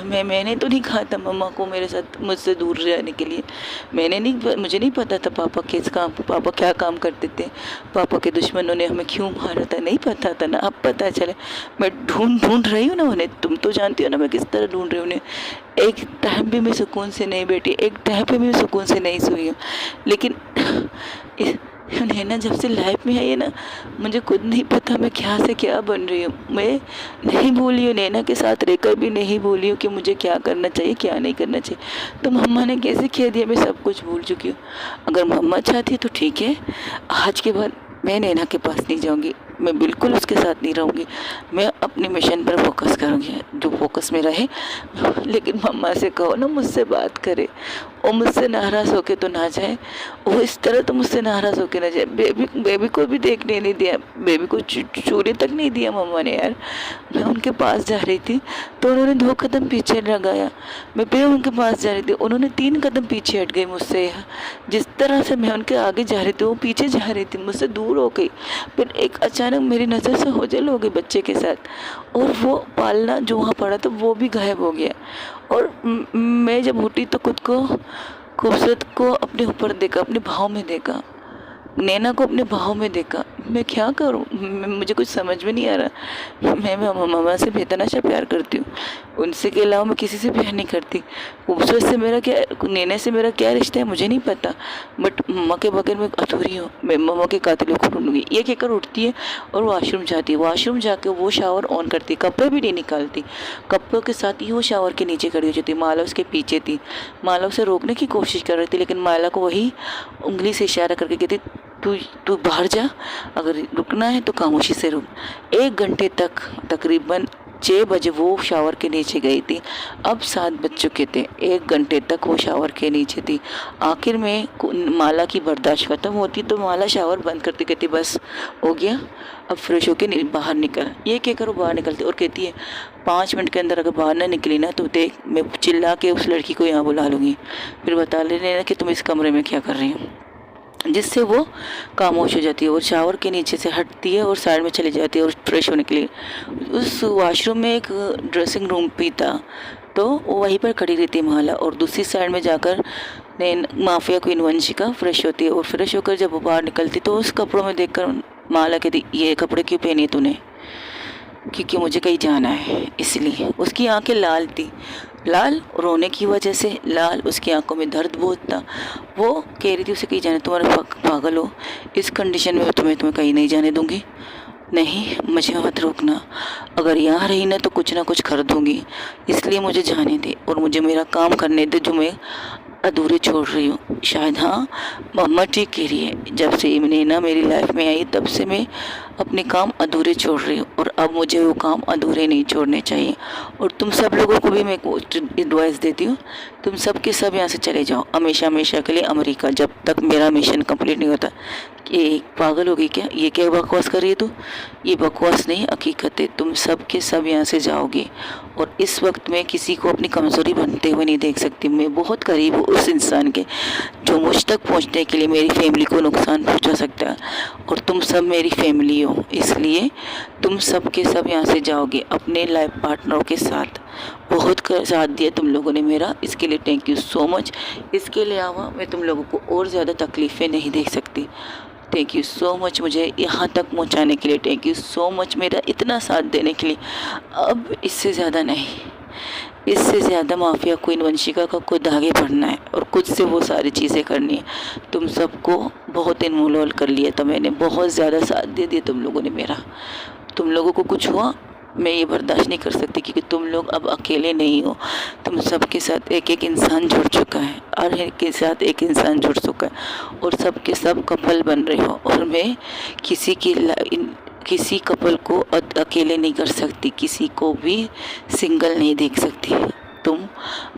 मैंने तो नहीं कहा था मम्मा को मुझसे दूर रहने के लिए। मुझे नहीं पता था पापा क्या काम करते थे, पापा के दुश्मनों ने हमें क्यों मारा था, नहीं पता था ना। अब पता चले। मैं ढूंढ रही हूँ ना उन्हें, तुम तो जानती हो ना मैं किस तरह ढूंढ रही हूँ उन्हें। एक टाइम भी मैं सुकून से नहीं बैठी, एक टाइम पे मैं सुकून से नहीं सोई हूँ। लेकिन नैना जब से लाइफ में आई है ना, मुझे खुद नहीं पता मैं क्या से क्या बन रही हूँ। मैं नहीं भूली हूँ, नैना के साथ रहकर भी नहीं भूली हूँ कि मुझे क्या करना चाहिए क्या नहीं करना चाहिए। तो मम्मा ने कैसे कह दिया, मैं सब कुछ भूल चुकी हूँ। अगर मम्मा चाहती है तो ठीक है, आज के बाद मैं नैना के पास नहीं जाऊँगी, मैं बिल्कुल उसके साथ नहीं रहूँगी। मैं अपने मिशन पर फोकस करूँगी, जो फोकस मेरा है। लेकिन मम्मा से कहो ना मुझसे बात करे, वो मुझसे नाराज़ होके तो ना जाए, वो इस तरह तो मुझसे नाराज़ होके ना जाए। बेबी को भी देखने नहीं दिया, बेबी को छूने तक नहीं दिया मम्मा ने यार। मैं उनके पास जा रही थी तो उन्होंने 2 कदम पीछे लगाया, मैं फिर उनके पास जा रही थी, उन्होंने 3 कदम पीछे हट गई मुझसे यार। जिस तरह से मैं उनके आगे जा रही थी वो पीछे जा रही थी, मुझसे दूर हो गई। फिर एक अचानक मेरी नज़र से ओझल हो गई बच्चे के साथ, और वो पालना जो वहाँ पड़ा था वो भी गायब हो गया। और मैं जब उठी तो खुद को खूबसूरत को अपने ऊपर देखा, अपने भाव में देखा, नैना को अपने भाव में देखा। मैं क्या करूँ? मुझे कुछ समझ में नहीं आ रहा। मैं मामा से बेतहाशा प्यार करती हूँ, उनसे के अलावा मैं किसी से प्यार नहीं करती। खूबसूरत से मेरा क्या, नैना से मेरा क्या रिश्ता है मुझे नहीं पता, बट मम्मा के बगैर मैं अधूरी हूँ। मैं मम्मा के कातिलों को ढूंढूंगी। ये कहकर उठती है और वॉशरूम जाती है। वॉशरूम जाके वो शावर ऑन करती है, कपड़े भी नहीं निकालती, कपड़ों के साथ ही वो शावर के नीचे खड़ी हो जाती। माला उसके पीछे थी। माला उसे रोकने की कोशिश कर रही थी, लेकिन माला को वही उंगली से इशारा करके कहती, तू तू बाहर जा, अगर रुकना है तो खामोशी से रुक। 1 घंटे तक, तकरीबन 6 बजे वो शावर के नीचे गई थी। अब 7 बज चुके थे। 1 घंटे तक वो शावर के नीचे थी। आखिर में माला की बर्दाश्त खत्म होती तो माला शावर बंद करती, कहती बस हो गया, अब फ्रेश होके बाहर निकल। ये कहकर वो बाहर निकलती और कहती है 5 मिनट के अंदर अगर बाहर ना निकली ना तो देख, मैं चिल्ला के उस लड़की को यहाँ बुला लूँगी, फिर बता लेना कि तुम इस कमरे में क्या कर रही हो। जिससे वो खामोश हो जाती है और शावर के नीचे से हटती है और साइड में चली जाती है और फ्रेश होने के लिए। उस वॉशरूम में एक ड्रेसिंग रूम भी था, तो वो वहीं पर खड़ी रहती है माला, और दूसरी साइड में जाकर माफिया क्वीन वंशिका फ्रेश होती है। और फ्रेश होकर जब वो बाहर निकलती तो उस कपड़ों में देखकर माला कहती, ये कपड़े क्यों पहने तूने? क्योंकि मुझे कहीं जाना है इसलिए। उसकी आंखें लाल थी, लाल रोने की वजह से, लाल उसकी आंखों में दर्द बहुत था। वो कह रही थी उसे कहीं जाने, तुम्हारे पागल हो, इस कंडीशन में तुम्हें कहीं नहीं जाने दूंगी। नहीं, मुझे मत रोकना, अगर यहाँ रही ना तो कुछ ना कुछ कर दूंगी, इसलिए मुझे जाने दे और मुझे मेरा काम करने दे जो मैं अधूरे छोड़ रही हूँ। शायद हाँ, मम्मा ठीक कह रही है, जब से नैना मेरी लाइफ में आई तब से मैं अपने काम अधूरे छोड़ रही हूँ, और अब मुझे वो काम अधूरे नहीं छोड़ने चाहिए। और तुम सब लोगों को भी मैं एडवाइस देती हूँ, तुम सब के सब यहाँ से चले जाओ हमेशा हमेशा के लिए अमेरिका, जब तक मेरा मिशन कंप्लीट नहीं होता। ये पागल होगी क्या? ये क्या बकवास कर रही है तू? ये बकवास नहीं, हकीकत है। तुम सब के सब यहाँ से जाओगे, और इस वक्त मैं किसी को अपनी कमज़ोरी बनते हुए नहीं देख सकती। मैं बहुत करीब हूँ उस इंसान के जो मुझ तक पहुँचने के लिए मेरी फैमिली को नुकसान पहुँचा सकता है, और तुम सब मेरी फैमिली हो, इसलिए तुम सब के सब यहाँ से जाओगे अपने लाइफ पार्टनरों के साथ। बहुत साथ दिया तुम लोगों ने मेरा, इसके लिए थैंक यू सो मच। इसके अलावा मैं तुम लोगों को और ज़्यादा तकलीफ़ें नहीं देख सकती। थैंक यू सो मच मुझे यहाँ तक पहुँचाने के लिए, थैंक यू सो मच मेरा इतना साथ देने के लिए। अब इससे ज़्यादा नहीं, इससे ज़्यादा माफिया क्वीन वंशिका का खुद आगे बढ़ना है और खुद से वो सारी चीज़ें करनी है। तुम सबको बहुत इन्वॉल्व कर लिया था मैंने, बहुत ज़्यादा साथ दे दिया तुम लोगों ने मेरा। तुम लोगों को कुछ हुआ मैं ये बर्दाश्त नहीं कर सकती, क्योंकि तुम लोग अब अकेले नहीं हो। तुम सबके साथ एक एक इंसान जुड़ चुका है, हर एक के साथ एक इंसान जुड़ चुका है, और सब के सब कपल बन रहे हो। और मैं किसी कपल को अकेले नहीं कर सकती, किसी को भी सिंगल नहीं देख सकती। तुम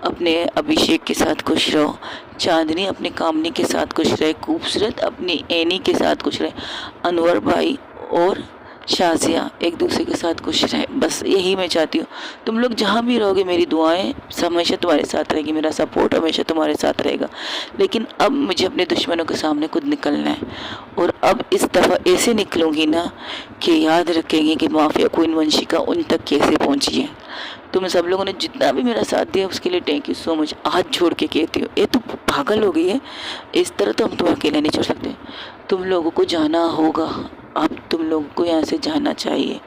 अपने अभिषेक के साथ खुश रहो, चांदनी अपने कामनी के साथ खुश रहे, खूबसूरत अपनी एनी के साथ खुश रहे, अनवर भाई और शाजिया एक दूसरे के साथ खुश रहे। बस यही मैं चाहती हूँ। तुम लोग जहाँ भी रहोगे मेरी दुआएं हमेशा तुम्हारे साथ रहेगी, मेरा सपोर्ट हमेशा तुम्हारे साथ रहेगा। लेकिन अब मुझे अपने दुश्मनों के सामने खुद निकलना है, और अब इस दफ़ा ऐसे निकलूँगी ना कि याद रखेंगे कि माफिया क्वीन वंशिका उन तक कैसे पहुँची है। तुम सब लोगों ने जितना भी मेरा साथ दिया उसके लिए थैंक यू सो मच। हाथ जोड़ के कहती हूँ, ये तो पागल हो गई है, इस तरह तो हम तुम्हें अकेले नहीं छोड़ सकते। तुम लोगों को जाना होगा, अब तुम लोगों को यहाँ से जाना चाहिए।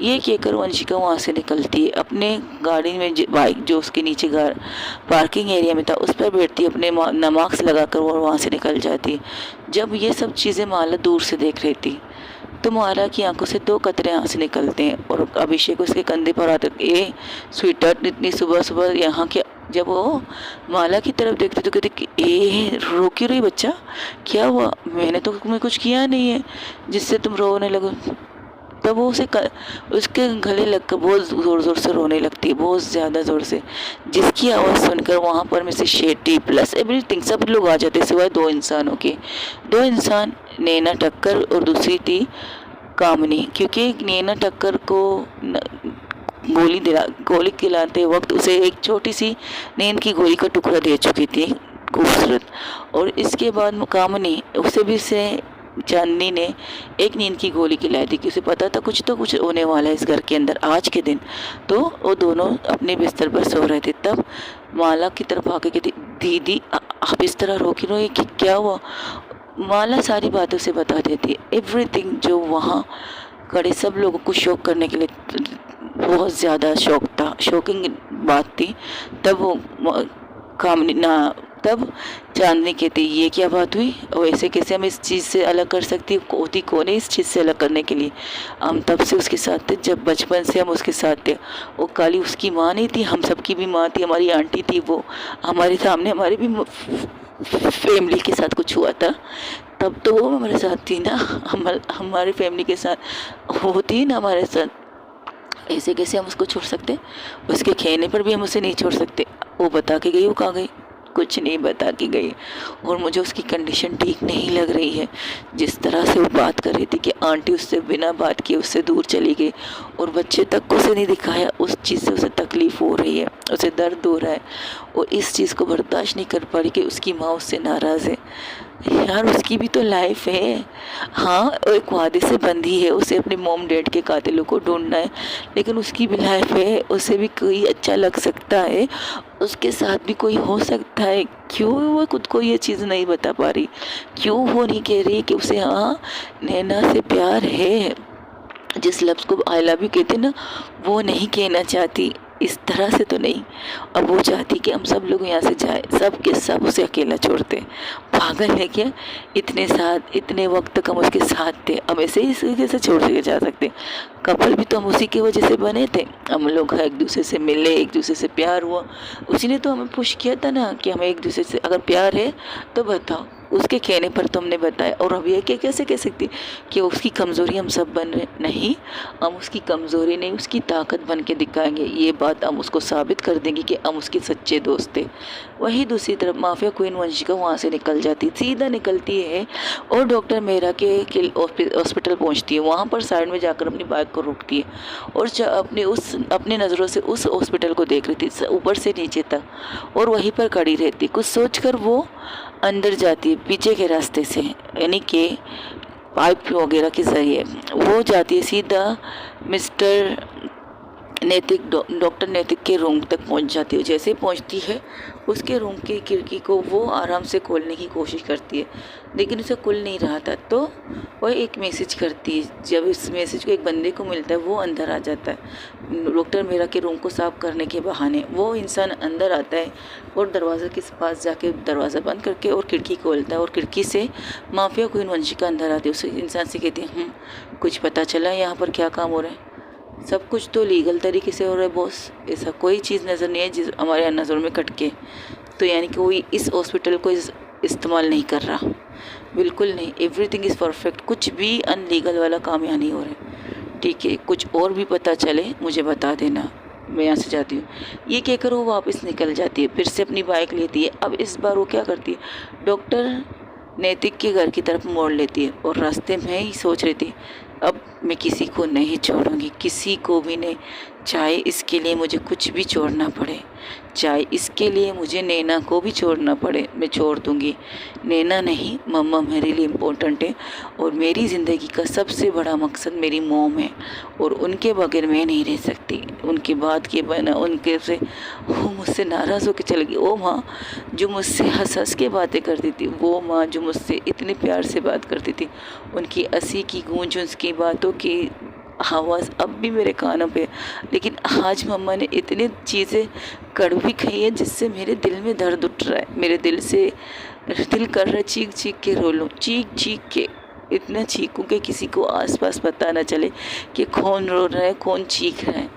ये कहकर वंशिका वहाँ से निकलती है, अपने गाड़ी में बाइक जो उसके नीचे पार्किंग एरिया में था उस पर बैठती है, अपने नमाक्स लगाकर वो वहाँ से निकल जाती है। जब ये सब चीज़ें माला दूर से देख रही थी तो माला की आंखों से 2 कतरे आंसू निकलते हैं, और अभिषेक उसके कंधे पर आते, ए स्वीटहार्ट इतनी सुबह सुबह यहाँ के। जब वो माला की तरफ देखते तो कहते, ए रो क्यों रही बच्चा, क्या हुआ? मैंने तो तुम्हें कुछ किया नहीं है जिससे तुम रोने लगो। तब वो उसके गले लगकर बहुत ज़ोर ज़ोर से रोने लगती है, बहुत ज़्यादा ज़ोर से, जिसकी आवाज़ सुनकर वहाँ पर मिसेस शेट्टी प्लस एवरीथिंग सब लोग आ जाते, सिवाय 2 इंसानों के। 2 इंसान, नैना टक्कर और दूसरी थी कामनी, क्योंकि नैना टक्कर को गोली खिलाते वक्त उसे एक छोटी सी नींद की गोली का टुकड़ा दे चुकी थी खूबसूरत, और इसके बाद कामनी उसे भी से चांदनी ने एक नींद की गोली खिलाई थी कि उसे पता था कुछ होने वाला है इस घर के अंदर आज के दिन। तो वो दोनों अपने बिस्तर पर सो रहे थे। तब माला की तरफ आके कहती, दीदी आप इस तरह रो क्यों रही, कि क्या हुआ? माला सारी बातों से बता देती है, एवरीथिंग जो वहाँ खड़े सब लोगों को शॉक करने के लिए बहुत ज़्यादा शौक था, शॉकिंग बात थी। तब वो कामनी ना तब चांदनी कहती ये क्या बात हुई, और ऐसे कैसे हम इस चीज़ से अलग कर सकती होती, कौन है इस चीज़ से अलग करने के लिए। हम तब से उसके साथ थे, जब बचपन से हम उसके साथ थे। वो काली उसकी माँ नहीं थी, हम सबकी भी माँ थी, हमारी आंटी थी। वो हमारे सामने हमारी भी फैमिली के साथ कुछ हुआ था, तब तो वो हमारे साथ थी ना, हमारी फैमिली के साथ होती ना हमारे साथ। ऐसे कैसे हम उसको छोड़ सकते, उसके कहने पर भी हम उसे नहीं छोड़ सकते। वो बता के गई, वो कहाँ गई, कुछ नहीं बता के गई। और मुझे उसकी कंडीशन ठीक नहीं लग रही है, जिस तरह से वो बात कर रही थी कि आंटी उससे बिना बात किए उससे दूर चली गई और बच्चे तक को उसे नहीं दिखाया। उस चीज़ से उसे तकलीफ़ हो रही है, उसे दर्द हो रहा है और इस चीज़ को बर्दाश्त नहीं कर पा रही कि उसकी माँ उससे नाराज़ है। यार उसकी भी तो लाइफ है, हाँ एक वादे से बंधी है, उसे अपने मॉम डैड के कातिलों को ढूंढना है, लेकिन उसकी भी लाइफ है, उसे भी कोई अच्छा लग सकता है, उसके साथ भी कोई हो सकता है। क्यों वो खुद को ये चीज़ नहीं बता पा रही, क्यों वो नहीं कह रही कि उसे हाँ नैना से प्यार है। जिस लफ्ज़ को आई लव यू कहते ना, वो नहीं कहना चाहती, इस तरह से तो नहीं। अब वो चाहती कि हम सब लोग यहाँ से जाए, सब के सब उसे अकेला छोड़ते। पागल है क्या, इतने वक्त तक हम उसके साथ थे, हम ऐसे ही कैसे छोड़ के जा सकते। कपल भी तो हम उसी की वजह से बने थे, हम लोग एक दूसरे से मिले, एक दूसरे से प्यार हुआ, उसी ने तो हमें पुश किया था ना कि हमें एक दूसरे से अगर प्यार है तो बताओ। उसके कहने पर तो हमने बताया, और अब ये क्या कैसे कह सकती कि उसकी कमज़ोरी हम सब बन रहे, नहीं, हम उसकी कमज़ोरी नहीं उसकी ताकत बन के दिखाएंगे। ये बात हम उसको साबित कर देंगे कि हम उसके सच्चे दोस्त थे। वही दूसरी तरफ माफिया क्वीन वंशिका वहाँ से निकल जाती, सीधा निकलती है और डॉक्टर मेहरा के हॉस्पिटल पहुँचती है। वहाँ पर साइड में जाकर अपनी बाइक को रोकती है और अपनी नज़रों से उस हॉस्पिटल को देख रही थी ऊपर से नीचे तक, और वहीं पर खड़ी रहती। कुछ सोचकर वो अंदर जाती है पीछे के रास्ते से, यानी कि पाइप वगैरह के ज़रिए वो जाती है सीधा मिस्टर नैतिक डॉक्टर नैतिक के रूम तक पहुंच जाती है। जैसे पहुंचती है उसके रूम की खिड़की को वो आराम से खोलने की कोशिश करती है, लेकिन उसे खुल नहीं रहा था। तो वह एक मैसेज करती है, जब इस मैसेज को एक बंदे को मिलता है वो अंदर आ जाता है। डॉक्टर मेरा के रूम को साफ करने के बहाने वो इंसान अंदर आता है और दरवाज़े के पास जाके दरवाज़ा बंद करके और खिड़की खोलता है, और खिड़की से माफिया क्वीन वंशिका अंदर आती है। उस इंसान से कहती है कुछ पता चला यहाँ पर क्या काम हो रहा है। सब कुछ तो लीगल तरीके से हो रहा है बॉस, ऐसा कोई चीज़ नज़र नहीं है जिस हमारे नज़रों में कटके। तो यानी कि कोई इस हॉस्पिटल को इस्तेमाल नहीं कर रहा, बिल्कुल नहीं, एवरीथिंग इज़ परफेक्ट, कुछ भी अनलीगल वाला काम यहाँ नहीं हो रहा है। ठीक है, कुछ और भी पता चले मुझे बता देना, मैं यहाँ से जाती हूँ। ये कहकर वो वापस निकल जाती है, फिर से अपनी बाइक लेती है। अब इस बार वो क्या करती है, डॉक्टर नैतिक के घर की तरफ मोड़ लेती है और रास्ते में ही सोच रही थी अब मैं किसी को नहीं छोड़ूंगी, किसी को भी नहीं, चाहे इसके लिए मुझे कुछ भी छोड़ना पड़े, चाहे इसके लिए मुझे नैना को भी छोड़ना पड़े, मैं छोड़ दूंगी। नैना नहीं, मम्मा मेरे लिए इम्पोर्टेंट है और मेरी ज़िंदगी का सबसे बड़ा मकसद मेरी मॉम है और उनके बगैर मैं नहीं रह सकती। उनके बाद के बना उनके से वो मुझसे नाराज़ होकर चली गई। वो माँ जो मुझसे हंस हंस के बातें करती थी, वो माँ जो मुझसे इतने प्यार से बात करती थी, उनकी हंसी की गूंज, उसकी बातों की आवाज़ अब भी मेरे कानों पे। लेकिन आज मम्मा ने इतनी चीज़ें कड़वी कही है जिससे मेरे दिल में दर्द उठ रहा है, मेरे दिल कर रहा है चीख चीख के रो लूँ, चीख चीख के इतना चीखूँ कि किसी को आसपास पता ना चले कि कौन रो रहा है कौन चीख रहा है।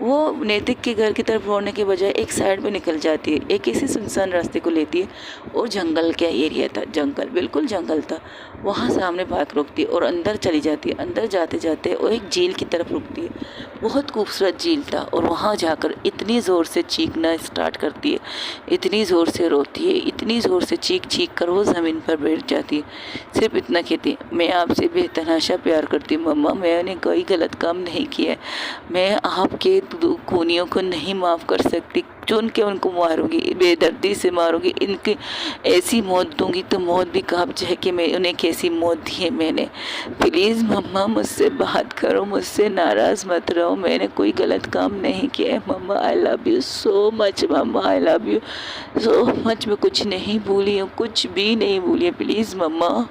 वो नैतिक के घर की तरफ रोने के बजाय एक साइड पे निकल जाती है, एक ऐसे सुनसान रास्ते को लेती है और जंगल का एरिया था, जंगल बिल्कुल जंगल था, वहाँ सामने बाइक रुकती है और अंदर चली जाती है। अंदर जाते जाते वो एक झील की तरफ रुकती है, बहुत खूबसूरत झील था, और वहाँ जाकर इतनी ज़ोर से चीखना स्टार्ट करती है, इतनी ज़ोर से रोती है, इतनी ज़ोर से चीख चीख कर वो ज़मीन पर बैठ जाती है। सिर्फ इतना कहती है, मैं आपसे बेतहाशा प्यार करती हूँ मम्मा, मैंने कोई गलत काम नहीं किया, मैं आपके खूनियों को नहीं माफ़ कर सकती, चुन के उनको मारूंगी, बेदर्दी से मारूंगी, इनकी ऐसी मौत दूंगी तो मौत भी कांप जाए कि मैं उन्हें कैसी मौत दी है मैंने। प्लीज़ मम्मा मुझसे बात करो, मुझसे नाराज़ मत रहो, मैंने कोई गलत काम नहीं किया है mama, I love you so much mama, I love you so much, मैं कुछ नहीं भूली हूँ, कुछ भी नहीं भूली है, प्लीज़ मम्मा।